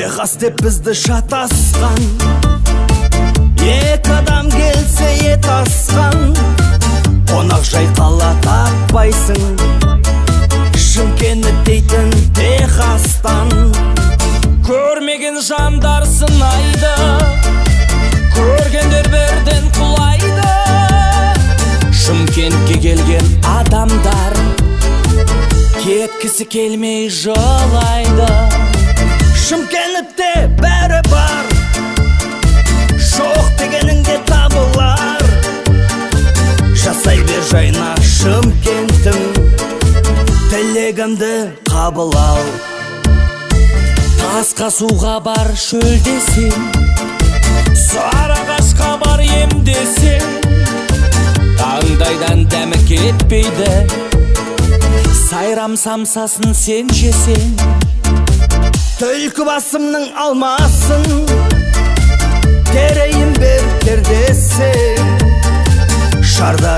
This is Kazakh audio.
Техас деп бізді шатасқан, екі адам келсе ет асқан. Қонақ жай қала таппайсың, Шымкент дейтін Техастан. Көрмеген жандар сынайды, көргендер бірден құлайды. Шымкентке келген адамдар кеткісі келмей жылайды. Шымкентте бәрі бар, жоқ дегеніңде табылар. Жасай бер жайна Шымкентім, тілегімді қабыл ал. Тасқа суға бар шөлдесең, Сарыағашқа бар емдесең, таңдайдан дәмі кетпейді, сайрам самсасын сен жесең. Түлкі басымның алмасын, терейін бер кердесең. Шарда